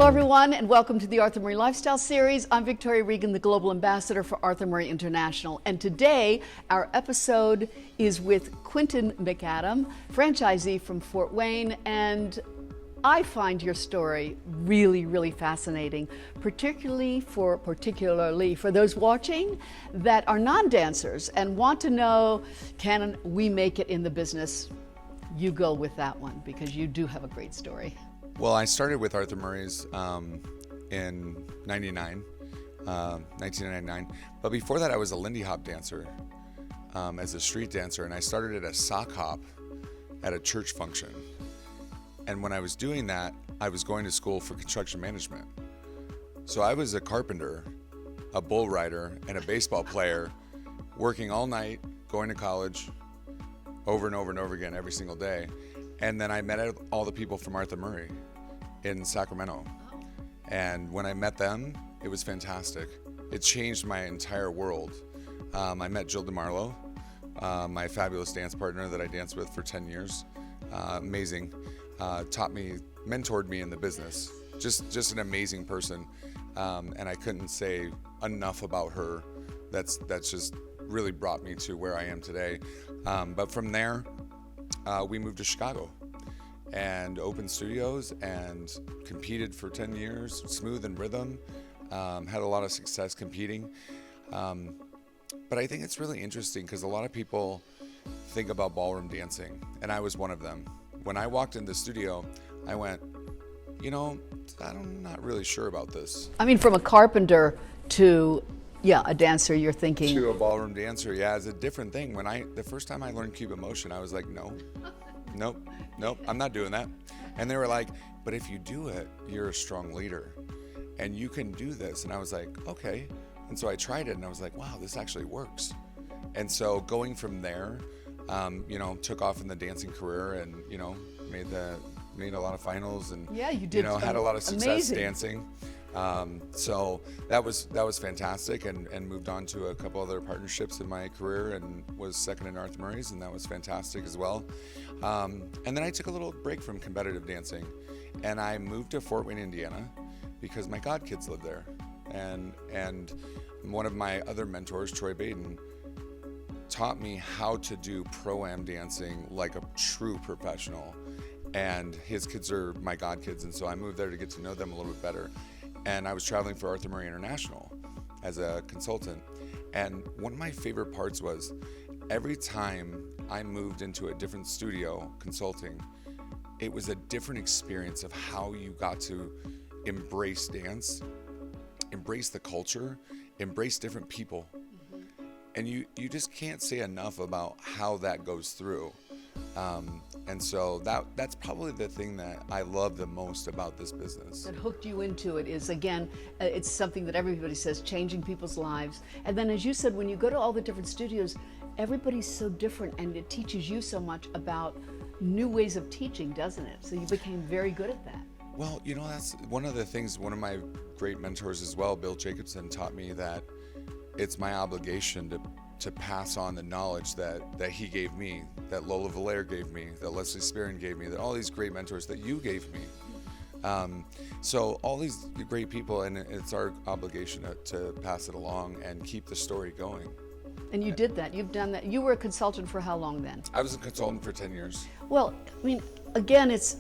Hello everyone, and welcome to the Arthur Murray Lifestyle Series. I'm Victoria Regan, the Global Ambassador for Arthur Murray International. And today, our episode is with Quinton MacAdam, franchisee from Fort Wayne. And I find your story really, really fascinating, particularly for those watching that are non-dancers and want to know, can we make it in the business? You go with that one because you do have a great story. Well, I started with Arthur Murray's in 1999. But before that, I was a Lindy Hop dancer as a street dancer. And I started at a sock hop at a church function. And when I was doing that, I was going to school for construction management. So I was a carpenter, a bull rider, and a baseball player, working all night, going to college over and over and over again every single day. And then I met all the people from Arthur Murray in Sacramento. And when I met them, it was fantastic. It changed my entire world. I met Jill DeMarlo, my fabulous dance partner that I danced with for 10 years. Amazing. Mentored me in the business. Just an amazing person. And I couldn't say enough about her. That's just really brought me to where I am today. But from there, we moved to Chicago and opened studios and competed for 10 years, smooth and rhythm, had a lot of success competing. But I think it's really interesting because a lot of people think about ballroom dancing, and I was one of them. When I walked in the studio, I went, I'm not really sure about this. I mean, from a carpenter to a dancer, you're thinking. To a ballroom dancer, it's a different thing. The first time I learned Cuban motion, I was like, nope, I'm not doing that. And they were like, but if you do it, you're a strong leader and you can do this. And I was like, okay. And so I tried it and I was like, wow, this actually works. And so going from there, took off in the dancing career and, made a lot of finals and, you did, had a lot of success amazing. dancing. So that was fantastic, and moved on to a couple other partnerships in my career and was second in Arthur Murray's, and that was fantastic as well. And then I took a little break from competitive dancing and I moved to Fort Wayne, Indiana because my godkids live there. And one of my other mentors, Troy Baden, taught me how to do pro-am dancing like a true professional. And his kids are my godkids, and so I moved there to get to know them a little bit better. And I was traveling for Arthur Murray International as a consultant. And one of my favorite parts was every time I moved into a different studio consulting, it was a different experience of how you got to embrace dance, embrace the culture, embrace different people. And you just can't say enough about how that goes through. And so that's probably the thing that I love the most about this business. That hooked you into it is, again, it's something that everybody says, changing people's lives. And then, as you said, when you go to all the different studios, everybody's so different, and it teaches you so much about new ways of teaching, doesn't it? So you became very good at that. Well, that's one of the things, one of my great mentors as well, Bill Jacobson, taught me that it's my obligation to pass on the knowledge that he gave me, that Lola Valere gave me, that Leslie Spearin gave me, that all these great mentors that you gave me. So all these great people, and it's our obligation to pass it along and keep the story going. And you did that. You've done that. You were a consultant for how long then? I was a consultant for 10 years. Well, I mean, again, it's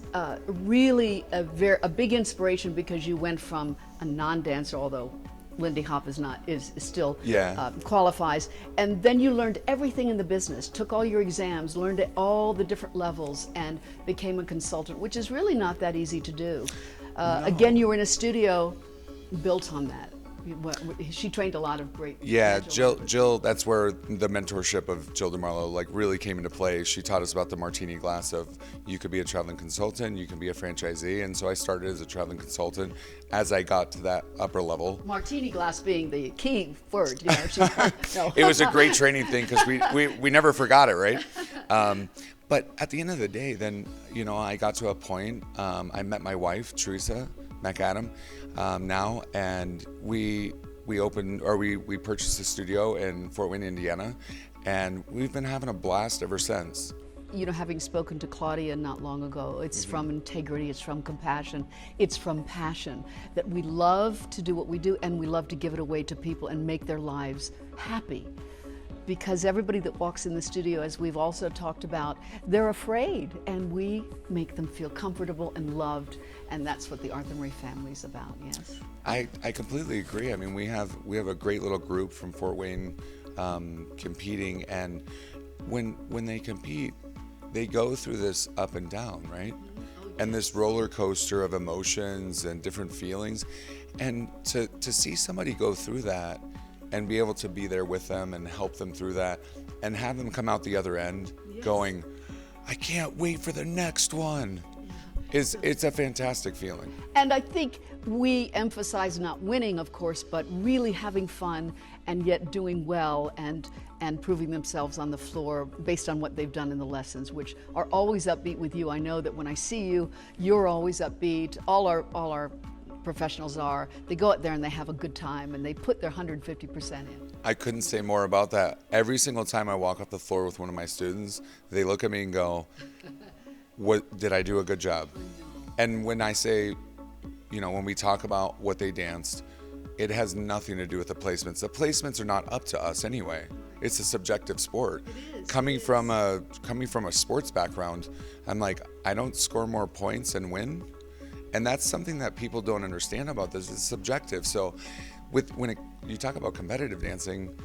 really a big inspiration because you went from a non-dancer, although Lindy Hop is still qualifies, and then you learned everything in the business, took all your exams, learned at all the different levels, and became a consultant, which is really not that easy to do. No. Again, you were in a studio built on that. She trained a lot of great. Yeah, Jill. That's where the mentorship of Jill DeMarlo really came into play. She taught us about the martini glass of you could be a traveling consultant, you can be a franchisee, and so I started as a traveling consultant. As I got to that upper level, martini glass being the key word. No. It was a great training thing because we never forgot it, right? But at the end of the day, then I got to a point. I met my wife, Teresa MacAdam, now, and we purchased a studio in Fort Wayne, Indiana, and we've been having a blast ever since. having spoken to Claudia not long ago, it's from integrity, it's from compassion, it's from passion, that we love to do what we do and we love to give it away to people and make their lives happy. Because everybody that walks in the studio, as we've also talked about, they're afraid, and we make them feel comfortable and loved, and that's what the Arthur Murray family is about. Yes. I completely agree. I mean, we have a great little group from Fort Wayne competing, and when they compete, they go through this up and down, right? And this roller coaster of emotions and different feelings, and to see somebody go through that and be able to be there with them and help them through that and have them come out the other end going, I can't wait for the next one. It's a fantastic feeling. And I think we emphasize not winning, of course, but really having fun and yet doing well and proving themselves on the floor based on what they've done in the lessons, which are always upbeat with you. I know that when I see you, you're always upbeat. All our professionals are. They go out there and they have a good time and they put their 150% in. I couldn't say more about that. Every single time I walk off the floor with one of my students, they look at me and go, "What did I do a good job?" And when I say, when we talk about what they danced, it has nothing to do with the placements. The placements are not up to us anyway. It's a subjective sport. Coming from a sports background, I'm like, I don't score more points and win. And that's something that people don't understand about this. It's subjective. So when you talk about competitive dancing,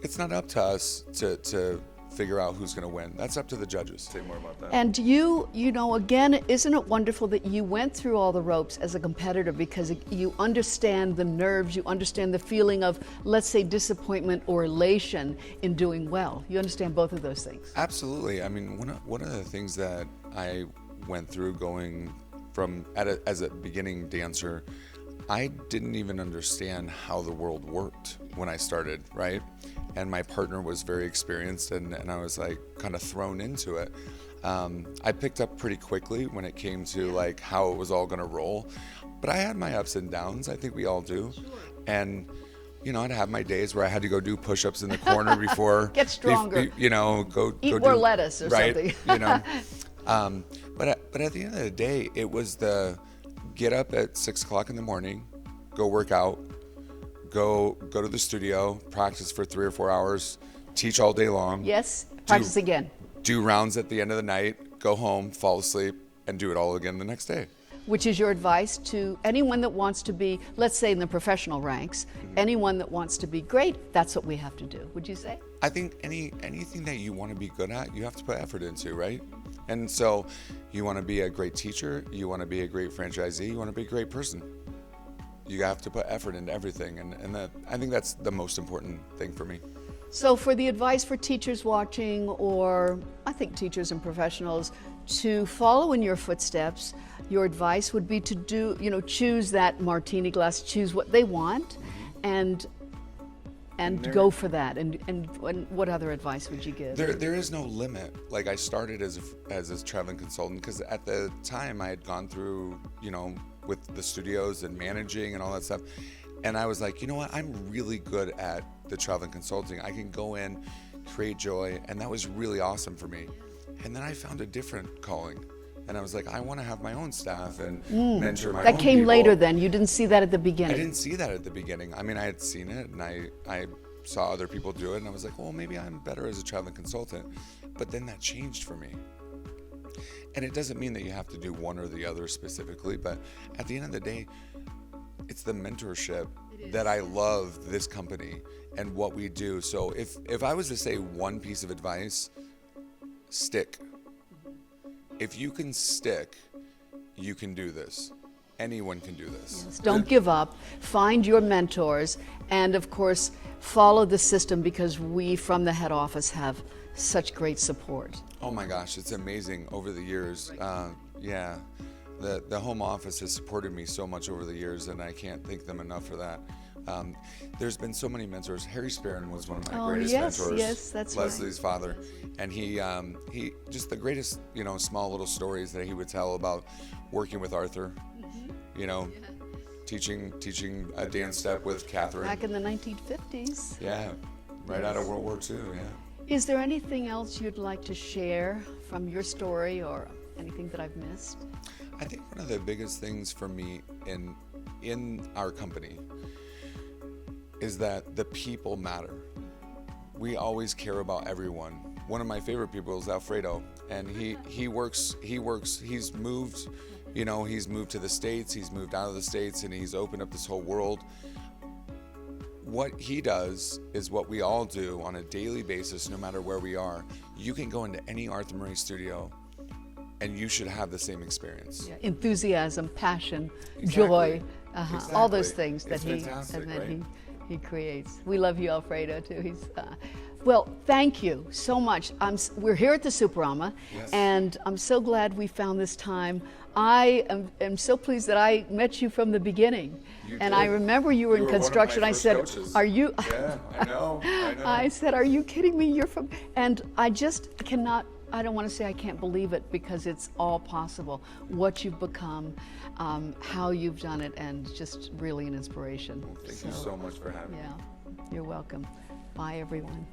it's not up to us to figure out who's going to win. That's up to the judges. Say more about that. And again, isn't it wonderful that you went through all the ropes as a competitor, because you understand the nerves, you understand the feeling of, let's say, disappointment or elation in doing well. You understand both of those things. Absolutely. I mean, one of the things that I went through going from as a beginning dancer, I didn't even understand how the world worked when I started, right? And my partner was very experienced, and I was like kind of thrown into it. I picked up pretty quickly when it came to like how it was all going to roll, but I had my ups and downs. I think we all do. Sure. And I'd have my days where I had to go do push-ups in the corner before get stronger. Go eat more lettuce or something. But at the end of the day, it was the get up at 6 o'clock in the morning, go work out, go to the studio, practice for 3 or 4 hours, teach all day long. Yes, practice again. Do rounds at the end of the night, go home, fall asleep, and do it all again the next day. Which is your advice to anyone that wants to be, let's say in the professional ranks, anyone that wants to be great, that's what we have to do, would you say? I think anything that you want to be good at, you have to put effort into, right? And so you want to be a great teacher, you want to be a great franchisee, you want to be a great person. You have to put effort into everything, and I think that's the most important thing for me. So for the advice for teachers watching, or I think teachers and professionals, to follow in your footsteps, your advice would be to choose that martini glass, choose what they want, and go for that. And what other advice would you give? There is no limit. Like, I started as a traveling consultant because at the time I had gone through, with the studios and managing and all that stuff. And I was like, you know what? I'm really good at the traveling consulting. I can go in, create joy, and that was really awesome for me. And then I found a different calling. And I was like, I want to have my own staff and mentor my own That came people. later then. You didn't see that at the beginning. I didn't see that at the beginning. I mean, I had seen it, and I saw other people do it, and I was like, well, maybe I'm better as a traveling consultant. But then that changed for me. And it doesn't mean that you have to do one or the other specifically, but at the end of the day, it's the mentorship that I love this company and what we do. So if I was to say one piece of advice, stick. If you can stick, you can do this. Anyone can do this. Yes, don't give up. Find your mentors, and of course, follow the system, because we from the head office have such great support. Oh my gosh, it's amazing over the years. Yeah, the home office has supported me so much over the years, and I can't thank them enough for that. There's been so many mentors. Harry Sparron was one of my greatest mentors. Yes, that's Leslie's father, and he just the greatest, small little stories that he would tell about working with Arthur. Teaching a dance step with Catherine. Back in the 1950s. Yeah, right out of World War II. Yeah. Is there anything else you'd like to share from your story or anything that I've missed? I think one of the biggest things for me in our company is that the people matter. We always care about everyone. One of my favorite people is Alfredo, and he works, he's moved, he's moved to the States, he's moved out of the States, and he's opened up this whole world. What he does is what we all do on a daily basis, no matter where we are. You can go into any Arthur Murray studio and you should have the same experience. Yeah, enthusiasm, passion, Exactly. Joy, all those Exactly. things that It's fantastic, right? he creates. We love you, Alfredo, too. Well, thank you so much. We're here at the Superama, Yes. and I'm so glad we found this time. I am so pleased that I met you from the beginning. You and did. I remember you were You in were one of my construction. I first said, coaches. "Are you?" Yeah, I know. I said, "Are you kidding me? You're from..." And I just cannot. I don't want to say I can't believe it, because it's all possible. What you've become, how you've done it, and just really an inspiration. Thank you so much for having me. Yeah, you're welcome. Bye, everyone.